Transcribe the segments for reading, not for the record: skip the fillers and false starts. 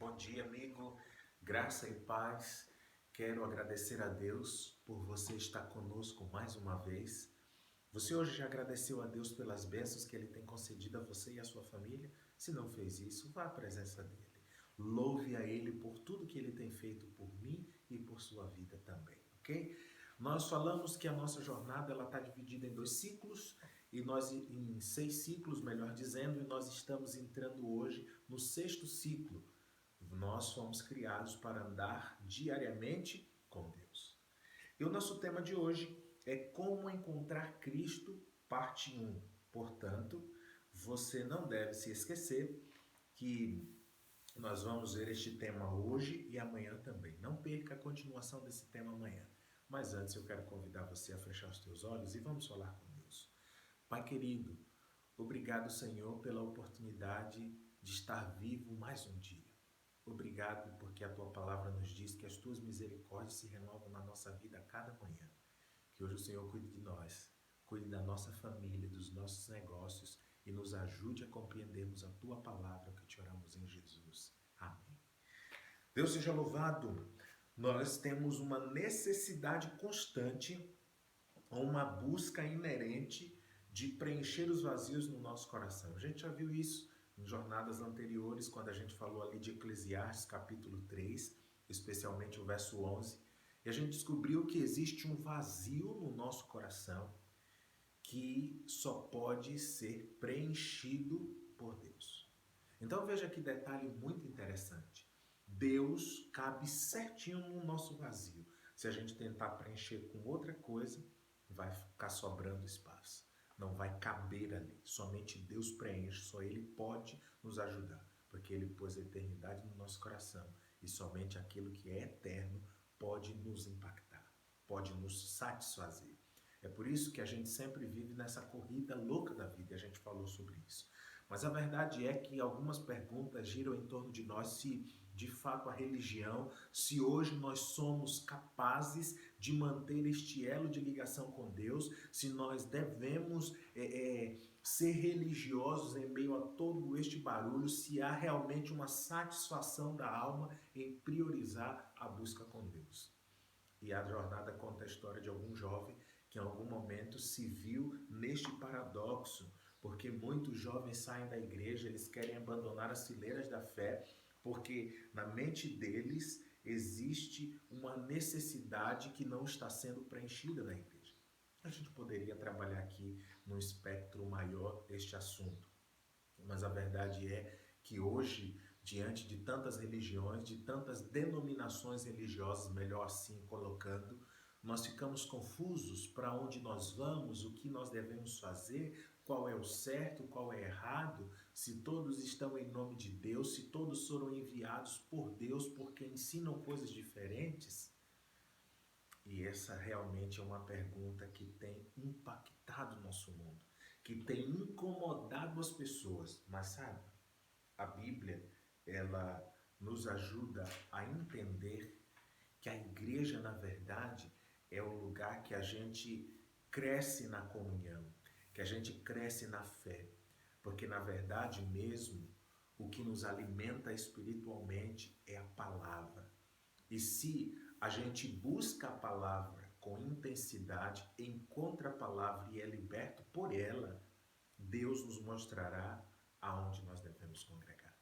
Bom dia, amigo. Graça e paz. Quero agradecer a Deus por você estar conosco mais uma vez. Você hoje já agradeceu a Deus pelas bênçãos que Ele tem concedido a você e a sua família? Se não fez isso, vá à presença dEle. Louve a Ele por tudo que Ele tem feito por mim e por sua vida também, ok? Nós falamos que a nossa jornada ela está dividida em 2 ciclos e nós em 6 ciclos, melhor dizendo, e nós estamos entrando hoje no 6º ciclo. Nós fomos criados para andar diariamente com Deus. E o nosso tema de hoje é como encontrar Cristo, parte 1. Portanto, você não deve se esquecer que nós vamos ver este tema hoje e amanhã também. Não perca a continuação desse tema amanhã. Mas antes eu quero convidar você a fechar os teus olhos e vamos falar com Deus. Pai querido, obrigado, Senhor, pela oportunidade de estar vivo mais um dia. Obrigado porque a Tua palavra nos diz que as Tuas misericórdias se renovam na nossa vida a cada manhã. Que hoje o Senhor cuide de nós, cuide da nossa família, dos nossos negócios e nos ajude a compreendermos a Tua palavra que te oramos em Jesus. Amém. Deus seja louvado. Nós temos uma necessidade constante, uma busca inerente de preencher os vazios no nosso coração. A gente já viu isso em jornadas anteriores, quando a gente falou ali de Eclesiastes capítulo 3, especialmente o verso 11, e a gente descobriu que existe um vazio no nosso coração que só pode ser preenchido por Deus. Então veja que detalhe muito interessante. Deus cabe certinho no nosso vazio. Se a gente tentar preencher com outra coisa, vai ficar sobrando espaço. Não vai caber ali. Somente Deus preenche, só Ele pode nos ajudar, porque Ele pôs a eternidade no nosso coração e somente aquilo que é eterno pode nos impactar, pode nos satisfazer. É por isso que a gente sempre vive nessa corrida louca da vida, e a gente falou sobre isso. Mas a verdade é que algumas perguntas giram em torno de nós se de fato a religião, se hoje nós somos capazes de manter este elo de ligação com Deus, se nós devemos ser religiosos em meio a todo este barulho, se há realmente uma satisfação da alma em priorizar a busca com Deus. E a jornada conta a história de algum jovem que em algum momento se viu neste paradoxo, porque muitos jovens saem da igreja, eles querem abandonar as fileiras da fé, porque na mente deles existe uma necessidade que não está sendo preenchida na igreja. A gente poderia trabalhar aqui num espectro maior este assunto, mas a verdade é que hoje, diante de tantas religiões, de tantas denominações religiosas, melhor assim colocando, nós ficamos confusos para onde nós vamos, o que nós devemos fazer, qual é o certo, qual é errado, se todos estão em nome de Deus, se todos foram enviados por Deus porque ensinam coisas diferentes. E essa realmente é uma pergunta que tem impactado o nosso mundo, que tem incomodado as pessoas. Mas sabe, a Bíblia, ela nos ajuda a entender que a igreja, na verdade, é o lugar que a gente cresce na comunhão, que a gente cresce na fé. Porque, na verdade mesmo, o que nos alimenta espiritualmente é a palavra. E se a gente busca a palavra com intensidade, encontra a palavra e é liberto por ela, Deus nos mostrará aonde nós devemos congregar.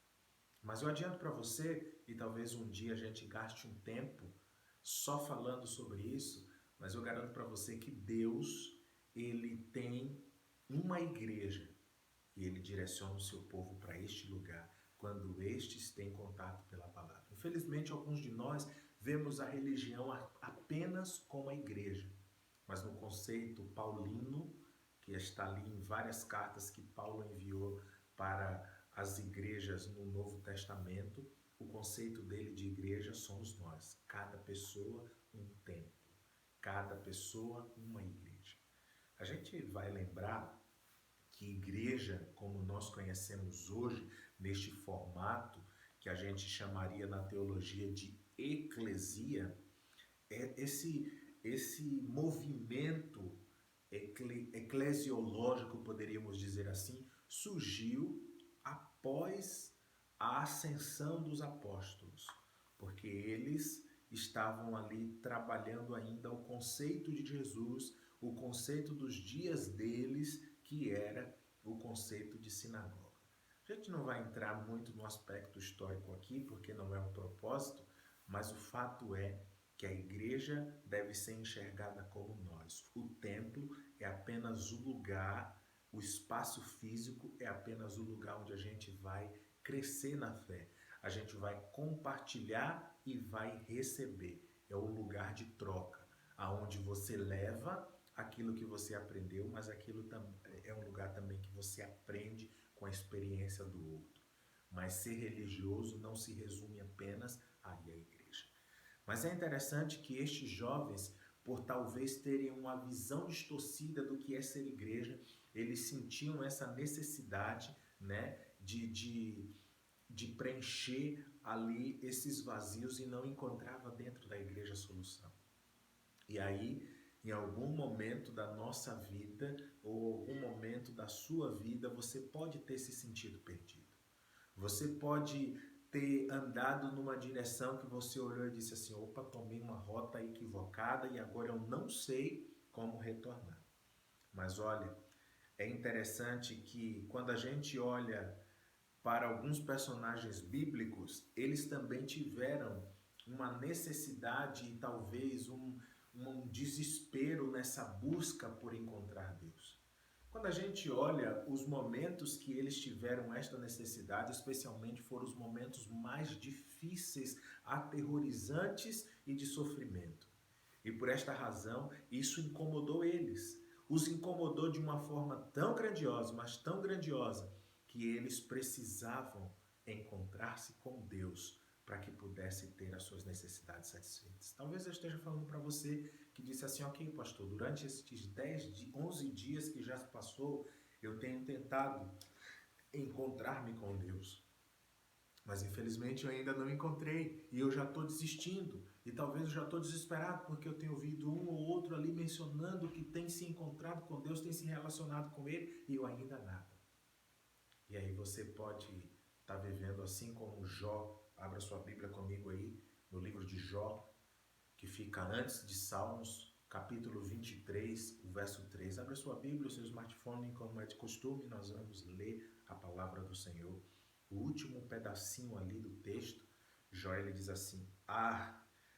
Mas eu adianto para você, e talvez um dia a gente gaste um tempo só falando sobre isso, mas eu garanto para você que Deus, Ele tem uma igreja e Ele direciona o seu povo para este lugar quando estes têm contato pela palavra. Infelizmente, alguns de nós vemos a religião apenas como a igreja, mas no conceito paulino, que está ali em várias cartas que Paulo enviou para as igrejas no Novo Testamento, o conceito dele de igreja somos nós, cada pessoa um templo, cada pessoa uma igreja. A gente vai lembrar que igreja, como nós conhecemos hoje, neste formato que a gente chamaria na teologia de eclesia, é esse movimento eclesiológico, poderíamos dizer assim, surgiu após a ascensão dos apóstolos, porque eles estavam ali trabalhando ainda o conceito de Jesus, o conceito dos dias deles, que era o conceito de sinagoga. A gente não vai entrar muito no aspecto histórico aqui, porque não é o propósito, mas o fato é que a igreja deve ser enxergada como nós. O templo é apenas o lugar, o espaço físico é apenas o lugar onde a gente vai crescer na fé. A gente vai compartilhar e vai receber. É o lugar de troca, aonde você leva aquilo que você aprendeu, mas aquilo é um lugar também que você aprende com a experiência do outro. Mas ser religioso não se resume apenas a ir à igreja. Mas é interessante que estes jovens, por talvez terem uma visão distorcida do que é ser igreja, eles sentiam essa necessidade, né, de preencher ali esses vazios e não encontrava dentro da igreja a solução. E aí, em algum momento da nossa vida ou algum momento da sua vida, você pode ter se sentido perdido. Você pode ter andado numa direção que você olhou e disse assim, opa, tomei uma rota equivocada e agora eu não sei como retornar. Mas olha, é interessante que quando a gente olha para alguns personagens bíblicos, eles também tiveram uma necessidade e talvez um desespero nessa busca por encontrar Deus. Quando a gente olha os momentos que eles tiveram esta necessidade, especialmente foram os momentos mais difíceis, aterrorizantes e de sofrimento. E por esta razão, isso incomodou eles. Os incomodou de uma forma tão grandiosa, mas tão grandiosa, que eles precisavam encontrar-se com Deus para que pudessem ter as suas necessidades satisfeitas. Talvez eu esteja falando para você que disse assim, ok, pastor, durante estes 11 dias que já se passou, eu tenho tentado encontrar-me com Deus. Mas infelizmente eu ainda não encontrei e eu já estou desistindo. E talvez eu já estou desesperado porque eu tenho ouvido um ou outro ali mencionando que tem se encontrado com Deus, tem se relacionado com Ele e eu ainda nada. E aí você pode estar vivendo assim como Jó. Abra sua Bíblia comigo aí, no livro de Jó, que fica antes de Salmos, capítulo 23, o verso 3. Abra sua Bíblia, o seu smartphone, como é de costume, nós vamos ler a palavra do Senhor. O último pedacinho ali do texto, Jó ele diz assim,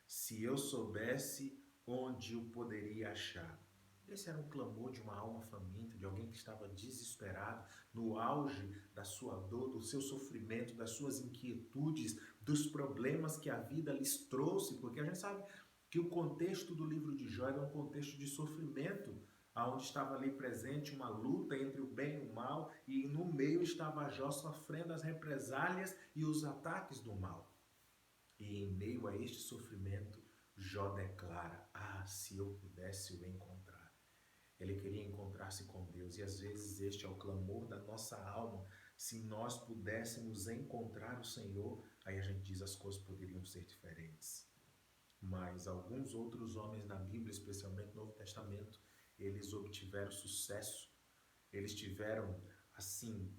se eu soubesse onde o poderia achar. Esse era um clamor de uma alma faminta, de alguém que estava desesperado, no auge da sua dor, do seu sofrimento, das suas inquietudes, dos problemas que a vida lhes trouxe, porque a gente sabe que o contexto do livro de Jó era um contexto de sofrimento, onde estava ali presente uma luta entre o bem e o mal, e no meio estava Jó sofrendo as represálias e os ataques do mal. E em meio a este sofrimento, Jó declara, se eu pudesse o encontrar. Ele queria encontrar-se com Deus, e às vezes este é o clamor da nossa alma. Se nós pudéssemos encontrar o Senhor, aí a gente diz as coisas poderiam ser diferentes. Mas alguns outros homens na Bíblia, especialmente no Novo Testamento, eles obtiveram sucesso, eles tiveram, assim,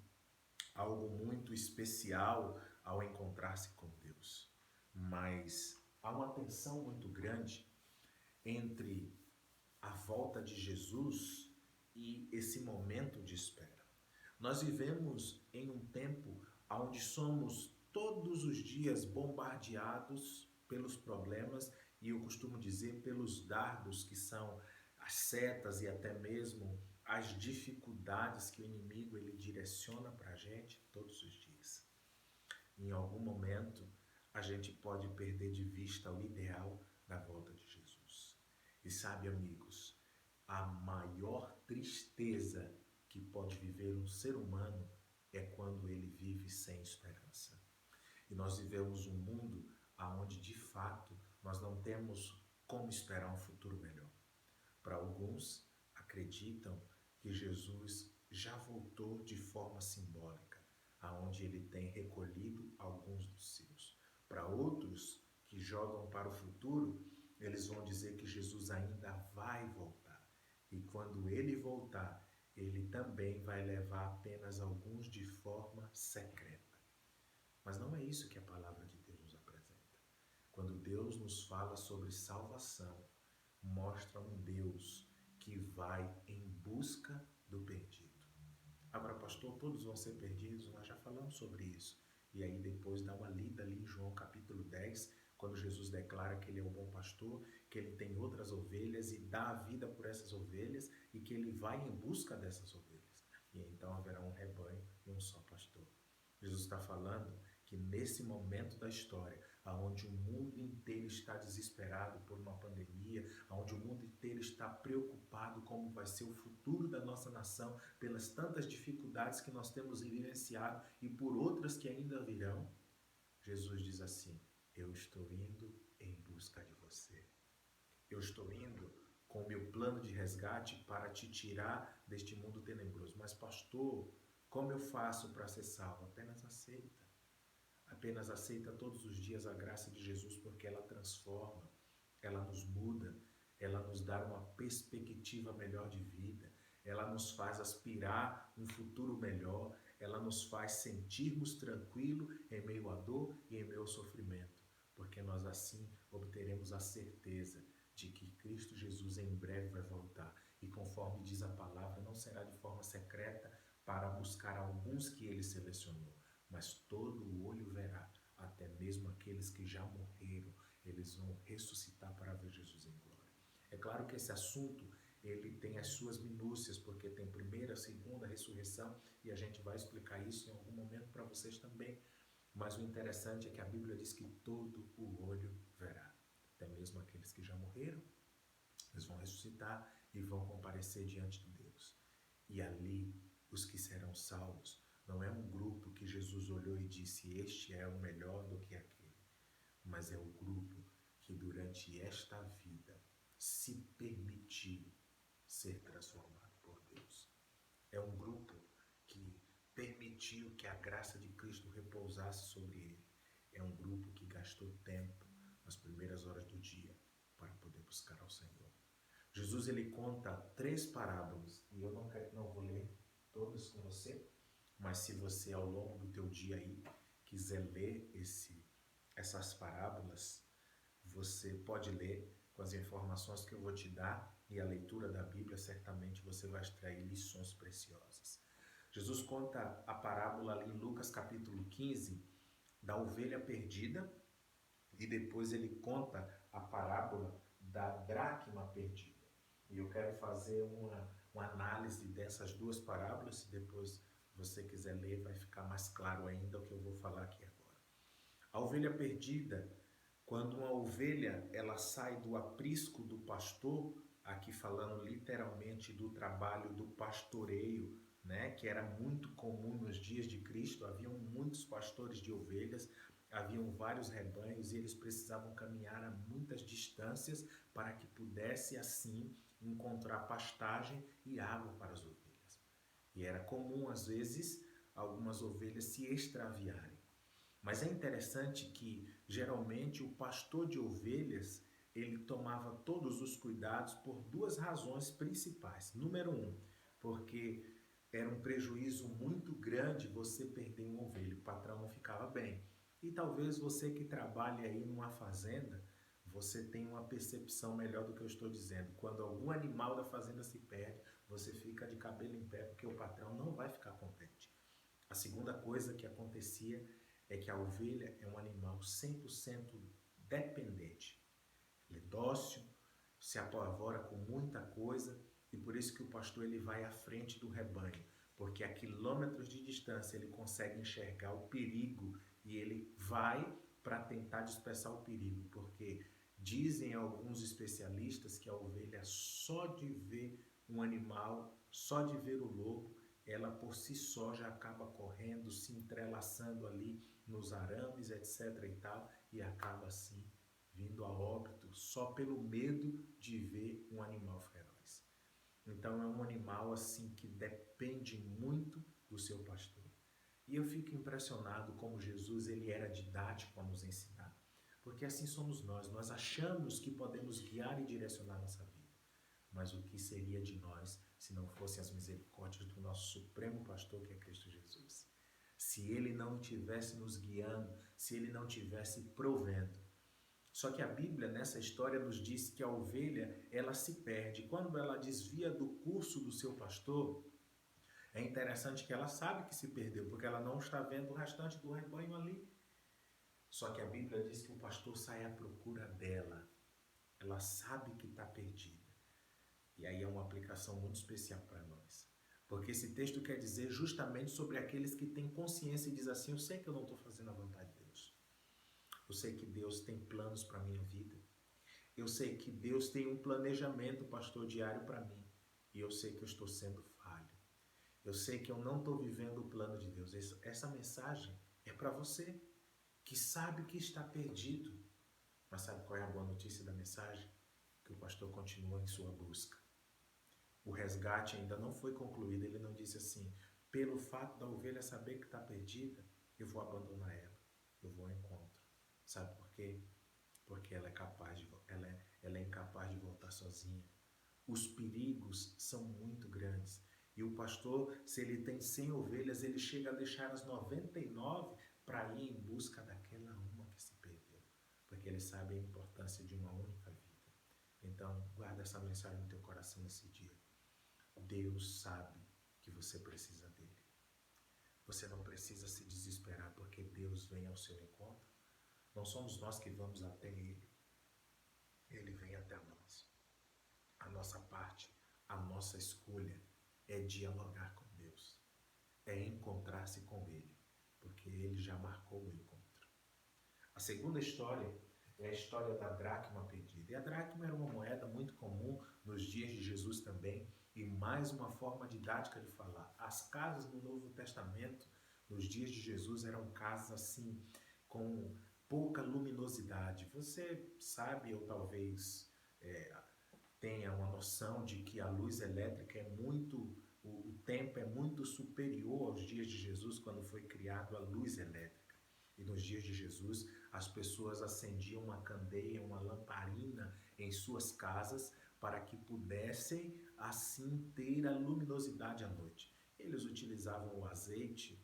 algo muito especial ao encontrar-se com Deus. Mas há uma tensão muito grande entre a volta de Jesus e esse momento de espera. Nós vivemos em um tempo onde somos todos os dias bombardeados pelos problemas e eu costumo dizer pelos dardos que são as setas e até mesmo as dificuldades que o inimigo ele direciona para a gente todos os dias. Em algum momento a gente pode perder de vista o ideal da volta de Jesus. E sabe, amigos, a maior tristeza que pode viver um ser humano é quando ele vive sem esperança. E nós vivemos um mundo onde, de fato, nós não temos como esperar um futuro melhor. Para alguns, acreditam que Jesus já voltou de forma simbólica, aonde ele tem recolhido alguns dos seus. Para outros, que jogam para o futuro, eles vão dizer que Jesus ainda vai voltar. E quando ele voltar, ele também vai levar apenas alguns de forma secreta. Mas não é isso que a palavra de Deus nos apresenta. Quando Deus nos fala sobre salvação, mostra um Deus que vai em busca do perdido. Agora, pastor, todos vão ser perdidos? Nós já falamos sobre isso. E aí depois dá uma lida ali em João capítulo 10, quando Jesus declara que ele é o bom pastor, que ele tem outras ovelhas e dá a vida por essas ovelhas e que ele vai em busca dessas ovelhas. E então haverá um rebanho e um só pastor. Jesus está falando que nesse momento da história, onde o mundo inteiro está desesperado por uma pandemia, onde o mundo inteiro está preocupado como vai ser o futuro da nossa nação, pelas tantas dificuldades que nós temos vivenciado e por outras que ainda virão, Jesus diz assim: eu estou indo em busca de você. Eu estou indo com o meu plano de resgate para te tirar deste mundo tenebroso. Mas pastor, como eu faço para ser salvo? Apenas aceita. Apenas aceita todos os dias a graça de Jesus, porque ela transforma, ela nos muda, ela nos dá uma perspectiva melhor de vida, ela nos faz aspirar um futuro melhor, ela nos faz sentirmos tranquilo em meio à dor e em meio ao sofrimento, porque nós assim obteremos a certeza de que Cristo Jesus em breve vai voltar e, conforme diz a palavra, não será de forma secreta para buscar alguns que ele selecionou, mas todo o olho verá, até mesmo aqueles que já morreram, eles vão ressuscitar para ver Jesus em glória. É claro que esse assunto ele tem as suas minúcias, porque tem primeira, segunda ressurreição, e a gente vai explicar isso em algum momento para vocês também. Mas o interessante é que a Bíblia diz que todo o olho verá, até mesmo aqueles que já morreram, eles vão ressuscitar e vão comparecer diante de Deus. E ali, os que serão salvos, não é um grupo que Jesus olhou e disse, este é o melhor do que aquele, mas é o grupo que durante esta vida se permitiu ser transformado por Deus. É um grupo que permitiu que a graça de Cristo repousasse sobre ele. É um grupo que gastou tempo nas primeiras horas do dia para poder buscar ao Senhor. Jesus ele conta 3 parábolas, e eu não vou ler todas com você, mas se você ao longo do teu dia aí quiser ler essas parábolas, você pode ler com as informações que eu vou te dar, e a leitura da Bíblia certamente você vai extrair lições preciosas. Jesus conta a parábola ali em Lucas capítulo 15 da ovelha perdida, e depois ele conta a parábola da dracma perdida. E eu quero fazer uma análise dessas 2 parábolas, se depois você quiser ler, vai ficar mais claro ainda o que eu vou falar aqui agora. A ovelha perdida, quando uma ovelha ela sai do aprisco do pastor, aqui falando literalmente do trabalho do pastoreio, né, que era muito comum nos dias de Cristo, haviam muitos pastores de ovelhas, haviam vários rebanhos e eles precisavam caminhar a muitas distâncias para que pudesse assim encontrar pastagem e água para as ovelhas. E era comum às vezes algumas ovelhas se extraviarem. Mas é interessante que geralmente o pastor de ovelhas ele tomava todos os cuidados por 2 razões principais. Número 1, porque era um prejuízo muito grande você perder uma ovelha, o patrão não ficava bem. E talvez você que trabalhe aí numa fazenda, você tenha uma percepção melhor do que eu estou dizendo. Quando algum animal da fazenda se perde, você fica de cabelo em pé, porque o patrão não vai ficar contente. A segunda coisa que acontecia é que a ovelha é um animal 100% dependente. Ele é dócil, se apavora com muita coisa, e por isso que o pastor ele vai à frente do rebanho, porque a quilômetros de distância ele consegue enxergar o perigo e ele vai para tentar dispersar o perigo, porque dizem alguns especialistas que a ovelha, só de ver um animal, só de ver o lobo, ela por si só já acaba correndo, se entrelaçando ali nos arames, etc. e tal, e acaba assim vindo a óbito só pelo medo de ver um animal feroz. Então é um animal assim que depende muito do seu pastor. E eu fico impressionado como Jesus ele era didático a nos ensinar, porque assim somos nós achamos que podemos guiar e direcionar nossa vida. Mas o que seria de nós se não fossem as misericórdias do nosso supremo pastor que é Cristo Jesus? se Ele não estivesse nos guiando, se Ele não estivesse provendo. Só que a Bíblia, nessa história, nos diz que a ovelha, ela se perde. Quando ela desvia do curso do seu pastor, é interessante que ela sabe que se perdeu, porque ela não está vendo o restante do rebanho ali. Só que a Bíblia diz que o pastor sai à procura dela. Ela sabe que está perdida. E aí é uma aplicação muito especial para nós. Porque esse texto quer dizer justamente sobre aqueles que têm consciência e dizem assim, eu sei que eu não estou fazendo a vontade de Deus. Eu sei que Deus tem planos para a minha vida. Eu sei que Deus tem um planejamento, pastor, diário para mim. E eu sei que eu estou sendo falho. Eu sei que eu não estou vivendo o plano de Deus. Essa mensagem é para você, que sabe que está perdido. Mas sabe qual é a boa notícia da mensagem? Que o pastor continua em sua busca. O resgate ainda não foi concluído. Ele não disse assim, pelo fato da ovelha saber que está perdida, eu vou abandonar ela. Eu vou ao encontro. Sabe por quê? Porque ela é incapaz de voltar sozinha. Os perigos são muito grandes. E o pastor, se ele tem 100 ovelhas, ele chega a deixar as 99 para ir em busca daquela uma que se perdeu. Porque ele sabe a importância de uma única vida. Então, guarda essa mensagem no teu coração nesse dia. Deus sabe que você precisa dele. Você não precisa se desesperar porque Deus vem ao seu encontro. Não somos nós que vamos até ele. Ele vem até nós. A nossa parte, a nossa escolha é dialogar com Deus. É encontrar-se com ele. Porque ele já marcou o encontro. A segunda história é a história da dracma perdida. E a dracma era uma moeda muito comum nos dias de Jesus também. E mais uma forma didática de falar. As casas no Novo Testamento, nos dias de Jesus, eram casas assim, com pouca luminosidade. Você sabe, ou talvez tenha uma noção de que a luz elétrica é muito, o tempo é muito superior aos dias de Jesus, quando foi criado a luz elétrica. E nos dias de Jesus, as pessoas acendiam uma candeia, uma lamparina em suas casas para que pudessem assim ter a luminosidade à noite. Eles utilizavam o azeite,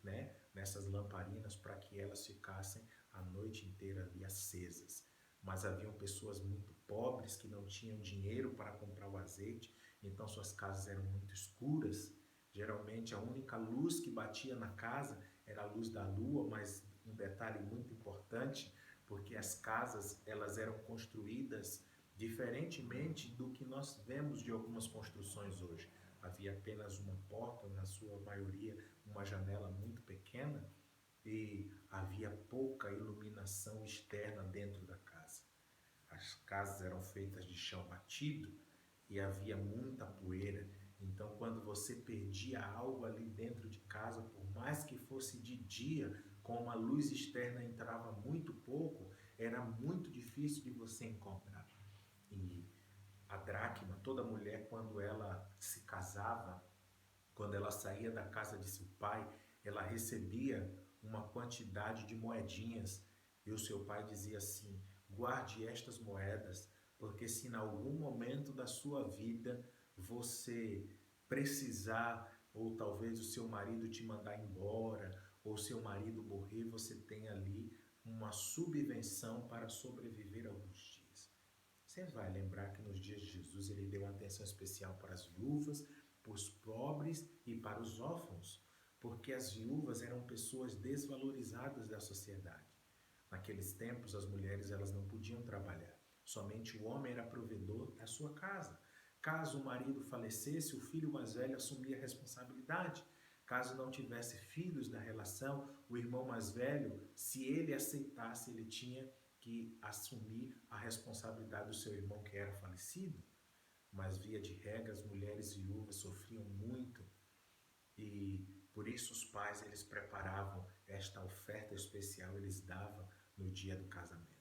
nessas lamparinas para que elas ficassem a noite inteira ali acesas. Mas haviam pessoas muito pobres que não tinham dinheiro para comprar o azeite, então suas casas eram muito escuras. Geralmente a única luz que batia na casa era a luz da lua, mas um detalhe muito importante, porque as casas elas eram construídas diferentemente do que nós vemos de algumas construções hoje. Havia apenas uma porta, na sua maioria uma janela muito pequena, e havia pouca iluminação externa dentro da casa. As casas eram feitas de chão batido e havia muita poeira. Então, quando você perdia algo ali dentro de casa, por mais que fosse de dia, como a luz externa entrava muito pouco, era muito difícil de você encontrar. E a dracma, toda mulher, quando ela se casava, quando ela saía da casa de seu pai, ela recebia uma quantidade de moedinhas. E o seu pai dizia assim, guarde estas moedas, porque se em algum momento da sua vida você precisar, ou talvez o seu marido te mandar embora, ou seu marido morrer, você tem ali uma subvenção para sobreviver alguns dias. Você vai lembrar que nos dias de Jesus ele deu uma atenção especial para as viúvas, para os pobres e para os órfãos, porque as viúvas eram pessoas desvalorizadas da sociedade. Naqueles tempos as mulheres elas não podiam trabalhar, somente o homem era provedor da sua casa. Caso o marido falecesse, o filho mais velho assumia a responsabilidade. Caso não tivesse filhos na relação, o irmão mais velho, se ele aceitasse, ele tinha que assumir a responsabilidade do seu irmão que era falecido. Mas via de regra as mulheres viúvas sofriam muito e por isso os pais eles preparavam esta oferta especial, eles davam no dia do casamento.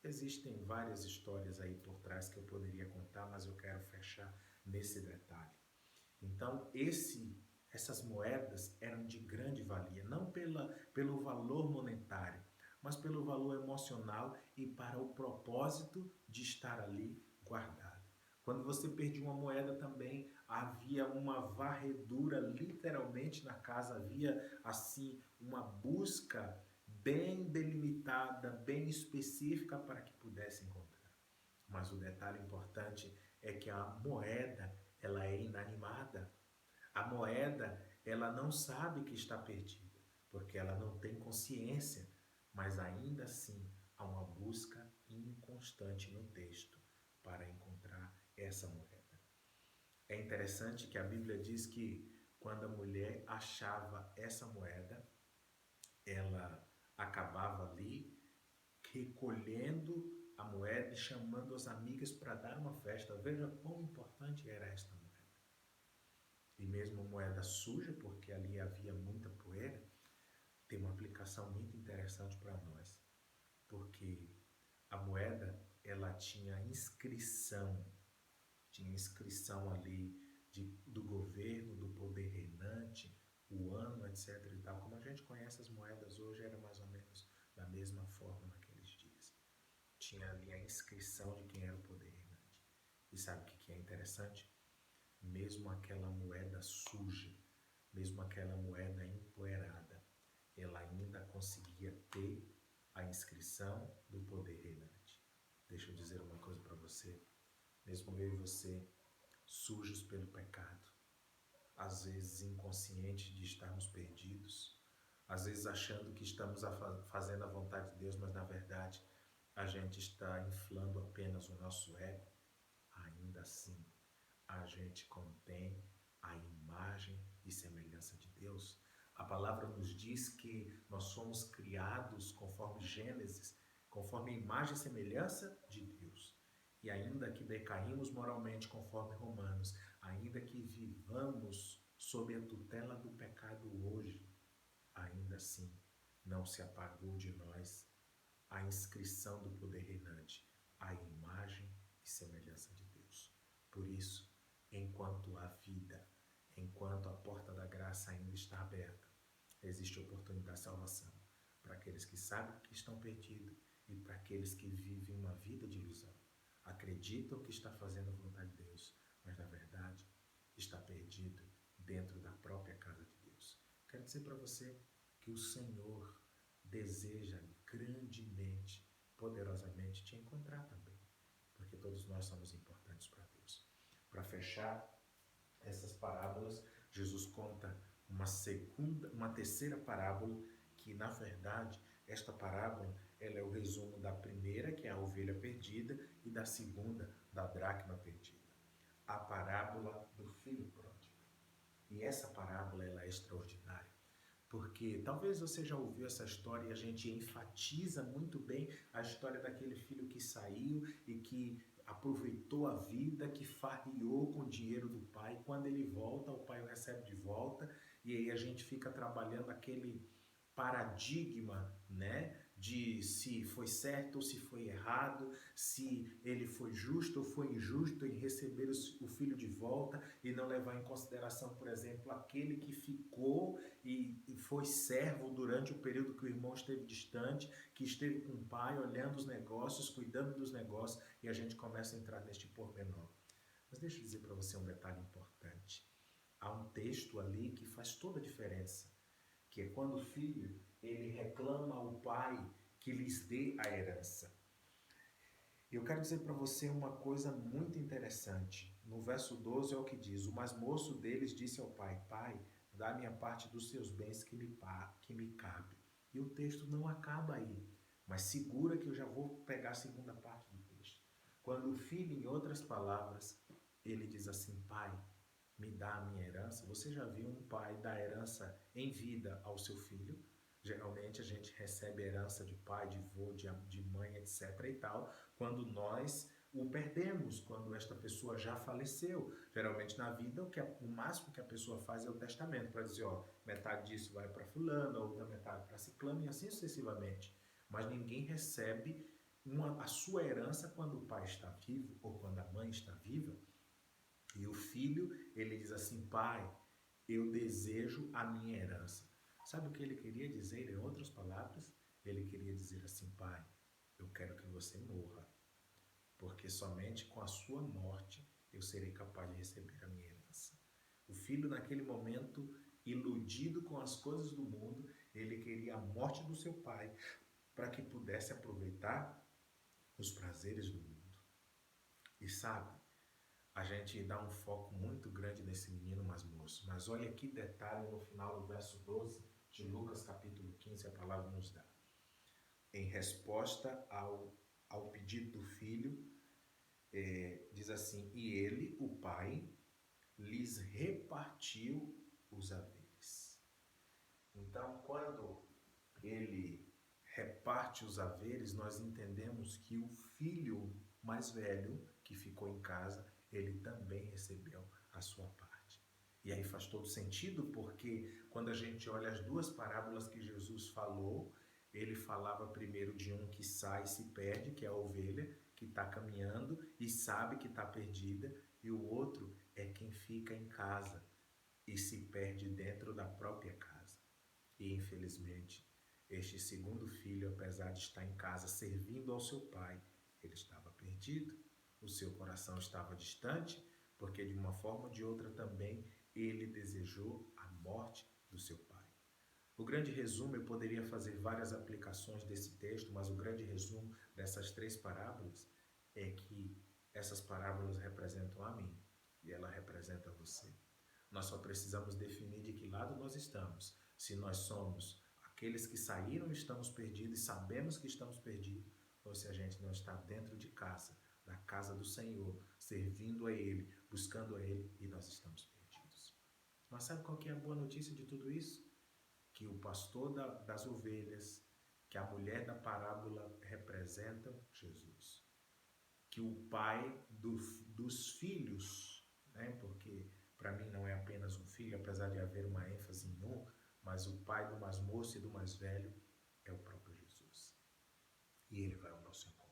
Existem várias histórias aí por trás que eu poderia contar, mas eu quero fechar nesse detalhe. Então essas moedas eram de grande valia, não pelo valor monetário, mas pelo valor emocional e para o propósito de estar ali guardado. Quando você perdia uma moeda também, havia uma varredura literalmente na casa, havia assim uma busca bem delimitada, bem específica para que pudesse encontrar. Mas o detalhe importante é que a moeda, ela é inanimada. A moeda, ela não sabe que está perdida, porque ela não tem consciência, mas ainda assim há uma busca inconstante no texto para encontrar essa moeda. É interessante que a Bíblia diz que quando a mulher achava essa moeda, ela acabava ali recolhendo a moeda e chamando as amigas para dar uma festa. Veja quão importante era esta moeda. E mesmo moeda suja, porque ali havia muita poeira, tem uma aplicação muito interessante para nós, porque a moeda, ela tinha inscrição ali do governo, do poder reinante, o ano, etc e tal. Como a gente conhece as moedas hoje, era mais ou menos da mesma forma naqueles dias. Tinha ali a inscrição de quem era o poder reinante. E sabe o que é interessante? Mesmo aquela moeda suja, mesmo aquela moeda empoeirada, ela ainda conseguia ter a inscrição do poder reinante. Deixa eu dizer uma coisa para você. Mesmo eu e você, sujos pelo pecado, às vezes inconscientes de estarmos perdidos, às vezes achando que estamos fazendo a vontade de Deus, mas na verdade a gente está inflando apenas o nosso ego, ainda assim a gente contém a imagem e semelhança de Deus. A palavra nos diz que nós somos criados conforme Gênesis, conforme a imagem e semelhança de Deus. E ainda que decaímos moralmente conforme Romanos, ainda que vivamos sob a tutela do pecado hoje, ainda assim não se apagou de nós a inscrição do poder reinante, a imagem e semelhança de Deus. Por isso, enquanto há vida, enquanto a porta da graça ainda está aberta, existe oportunidade de salvação para aqueles que sabem que estão perdidos e para aqueles que vivem uma vida de ilusão. Acreditam que está fazendo a vontade de Deus, mas na verdade está perdido dentro da própria casa de Deus. Quero dizer para você que o Senhor deseja grandemente, poderosamente te encontrar também, porque todos nós somos importantes para Deus. Para fechar essas parábolas, Jesus conta uma terceira parábola, que na verdade esta parábola ela é o resumo da primeira, que é a ovelha perdida, e da segunda, da dracma perdida. A parábola do filho pródigo. E essa parábola ela é extraordinária, porque talvez você já ouviu essa história e a gente enfatiza muito bem a história daquele filho que saiu e que aproveitou a vida, que farriou com o dinheiro do pai. Quando ele volta, o pai o recebe de volta, e aí a gente fica trabalhando aquele paradigma, né, de se foi certo ou se foi errado, se ele foi justo ou foi injusto em receber o filho de volta e não levar em consideração, por exemplo, aquele que ficou e foi servo durante o período que o irmão esteve distante, que esteve com o pai, olhando os negócios, cuidando dos negócios, e a gente começa a entrar neste pormenor. Mas deixa eu dizer para você um detalhe importante. Há um texto ali que faz toda a diferença, que é quando o filho ele reclama ao pai que lhes dê a herança. Eu quero dizer para você uma coisa muito interessante. No verso 12 é o que diz: o mais moço deles disse ao pai: Pai, dá-me a parte dos seus bens que me cabe. E o texto não acaba aí, mas segura que eu já vou pegar a segunda parte do texto. Quando o filho, em outras palavras, ele diz assim: Pai, me dá a minha herança. Você já viu um pai dar herança em vida ao seu filho? Geralmente a gente recebe herança de pai, de avô, de mãe, etc. e tal, quando nós o perdemos, quando esta pessoa já faleceu. Geralmente na vida o máximo que a pessoa faz é o testamento, para dizer, ó, metade disso vai para fulano, outra metade para ciclano, e assim sucessivamente. Mas ninguém recebe a sua herança quando o pai está vivo ou quando a mãe está viva. E o filho, ele diz assim: Pai, eu desejo a minha herança. Sabe o que ele queria dizer, em outras palavras? Ele queria dizer assim: Pai, eu quero que você morra, porque somente com a sua morte eu serei capaz de receber a minha herança. O filho, naquele momento, iludido com as coisas do mundo, ele queria a morte do seu pai para que pudesse aproveitar os prazeres do mundo. E sabe, a gente dá um foco muito grande nesse menino mais moço, mas olha que detalhe no final do verso 12 de Lucas capítulo 15, a palavra nos dá. Em resposta ao pedido do filho, diz assim, e ele, o pai, lhes repartiu os haveres. Então, quando ele reparte os haveres, nós entendemos que o filho mais velho, que ficou em casa, ele também recebeu a sua parte. E aí faz todo sentido, porque quando a gente olha as duas parábolas que Jesus falou, ele falava primeiro de um que sai e se perde, que é a ovelha, que está caminhando e sabe que está perdida, e o outro é quem fica em casa e se perde dentro da própria casa. E infelizmente, este segundo filho, apesar de estar em casa servindo ao seu pai, ele estava perdido, o seu coração estava distante, porque de uma forma ou de outra também ele desejou a morte do seu pai. O grande resumo, eu poderia fazer várias aplicações desse texto, mas o grande resumo dessas três parábolas é que essas parábolas representam a mim e ela representa você. Nós só precisamos definir de que lado nós estamos. Se nós somos aqueles que saíram e estamos perdidos e sabemos que estamos perdidos, ou se a gente não está dentro de casa, da casa do Senhor, servindo a Ele, buscando a Ele e nós estamos perdidos. Mas sabe qual que é a boa notícia de tudo isso? Que o pastor das ovelhas, que a mulher da parábola representam Jesus. Que o pai dos filhos, né? Porque para mim não é apenas um filho, apesar de haver uma ênfase em um, mas o pai do mais moço e do mais velho é o próprio Jesus. E ele vai ao nosso encontro.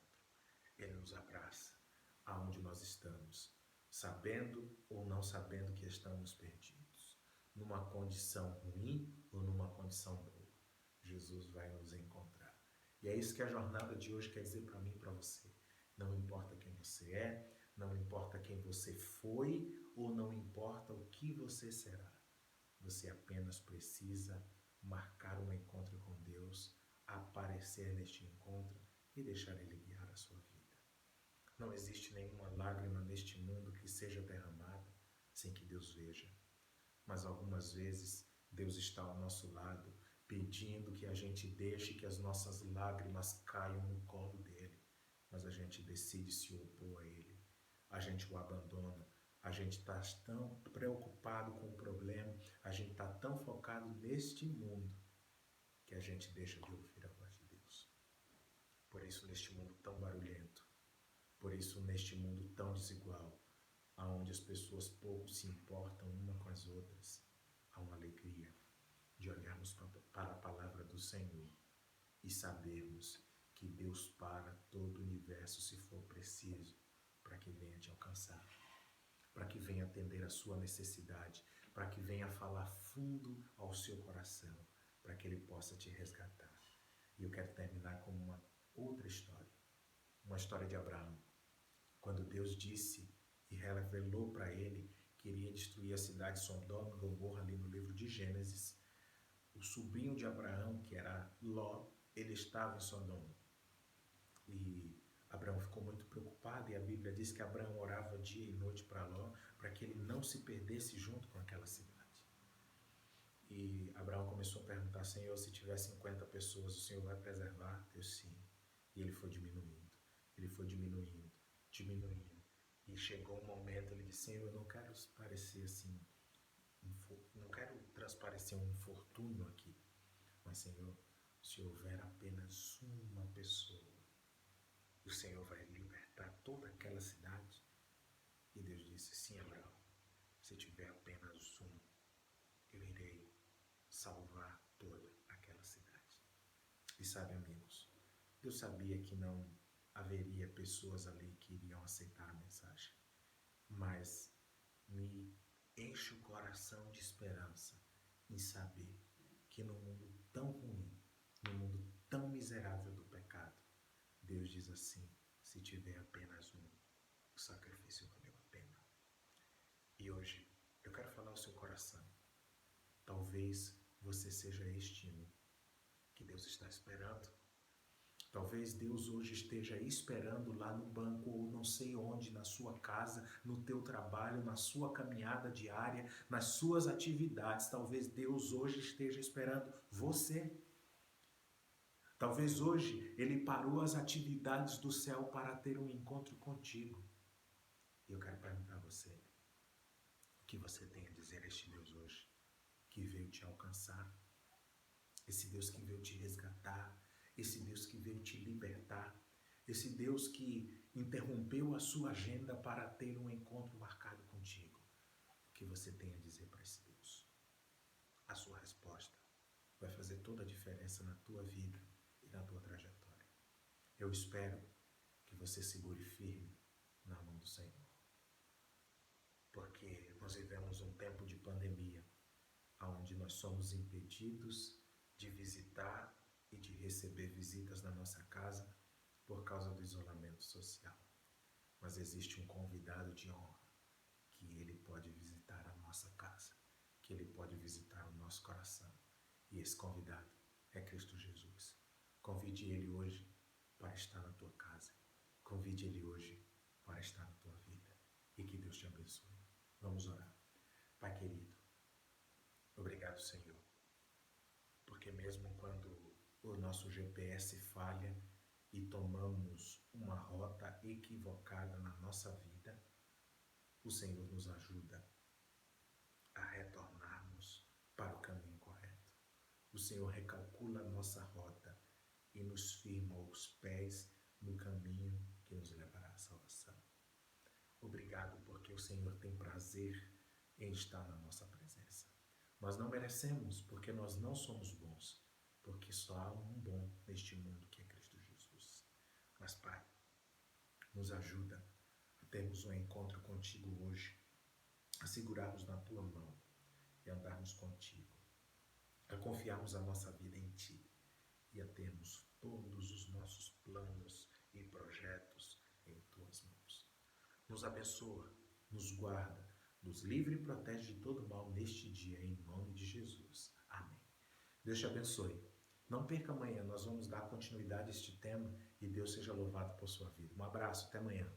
Ele nos abraça aonde nós estamos, sabendo ou não sabendo que estamos perdidos, numa condição ruim ou numa condição boa. Jesus vai nos encontrar. E é isso que a jornada de hoje quer dizer para mim e para você. Não importa quem você é, não importa quem você foi ou não importa o que você será. Você apenas precisa marcar um encontro com Deus, aparecer neste encontro e deixar Ele guiar a sua vida. Não existe nenhuma lágrima neste mundo que seja derramada sem que Deus veja. Mas algumas vezes Deus está ao nosso lado, pedindo que a gente deixe que as nossas lágrimas caiam no colo dele. Mas a gente decide se opor a ele. A gente o abandona. A gente está tão preocupado com o problema, a gente está tão focado neste mundo, que a gente deixa de ouvir a voz de Deus. Por isso, neste mundo tão barulhento, por isso, neste mundo tão desigual, onde as pessoas pouco se importam uma com as outras, há uma alegria de olharmos para a palavra do Senhor e sabermos que Deus para todo o universo se for preciso para que venha te alcançar, para que venha atender a sua necessidade, para que venha falar fundo ao seu coração, para que Ele possa te resgatar. E eu quero terminar com uma outra história, uma história de Abraão. Quando Deus disse e revelou para ele que iria destruir a cidade de Sodoma e Gomorra ali no livro de Gênesis, o sobrinho de Abraão, que era Ló, ele estava em Sodoma. E Abraão ficou muito preocupado e a Bíblia diz que Abraão orava dia e noite para Ló, para que ele não se perdesse junto com aquela cidade. E Abraão começou a perguntar, Senhor, se tiver 50 pessoas, o Senhor vai preservar? Deus, sim. E ele foi diminuindo, diminuindo. E chegou um momento, ele disse, Senhor, eu não quero parecer assim, não quero transparecer um infortúnio aqui, mas Senhor, se houver apenas uma pessoa, o Senhor vai libertar toda aquela cidade? E Deus disse, sim, Abraão, se tiver apenas um, eu irei salvar toda aquela cidade. E sabe, amigos, Deus sabia que não haveria pessoas ali que iriam aceitar a mensagem, mas me enche o coração de esperança em saber que no mundo tão ruim, no mundo tão miserável do pecado, Deus diz assim, se tiver apenas um, o sacrifício valeu a pena. E hoje eu quero falar ao seu coração. Talvez você seja este um que Deus está esperando. Talvez Deus hoje esteja esperando lá no banco ou não sei onde, na sua casa, no teu trabalho, na sua caminhada diária, nas suas atividades. Talvez Deus hoje esteja esperando você. Talvez hoje Ele parou as atividades do céu para ter um encontro contigo. E eu quero perguntar a você, o que você tem a dizer a este Deus hoje, que veio te alcançar? Esse Deus que veio te resgatar, esse Deus que veio te libertar, esse Deus que interrompeu a sua agenda para ter um encontro marcado contigo. O que você tem a dizer para esse Deus? A sua resposta vai fazer toda a diferença na tua vida e na tua trajetória. Eu espero que você segure firme na mão do Senhor, porque nós vivemos um tempo de pandemia, onde nós somos impedidos de visitar e de receber visitas na nossa casa por causa do isolamento social. Mas existe um convidado de honra que ele pode visitar a nossa casa, que ele pode visitar o nosso coração. E esse convidado é Cristo Jesus. Convide ele hoje para estar na tua casa. Convide ele hoje para estar na tua vida. E que Deus te abençoe. Vamos orar. Pai querido, obrigado, Senhor, porque mesmo quando o nosso GPS falha e tomamos uma rota equivocada na nossa vida, o Senhor nos ajuda a retornarmos para o caminho correto. O Senhor recalcula a nossa rota e nos firma os pés no caminho que nos levará à salvação. Obrigado porque o Senhor tem prazer em estar na nossa presença. Nós não merecemos porque nós não somos bons, porque só há um bom neste mundo que é Cristo Jesus. Mas, Pai, nos ajuda a termos um encontro contigo hoje, a segurarmos na tua mão e andarmos contigo, a confiarmos a nossa vida em ti e a termos todos os nossos planos e projetos em tuas mãos. Nos abençoa, nos guarda, nos livre e protege de todo mal neste dia, em nome de Jesus. Amém. Deus te abençoe. Não perca amanhã, nós vamos dar continuidade a este tema e Deus seja louvado por sua vida. Um abraço, até amanhã.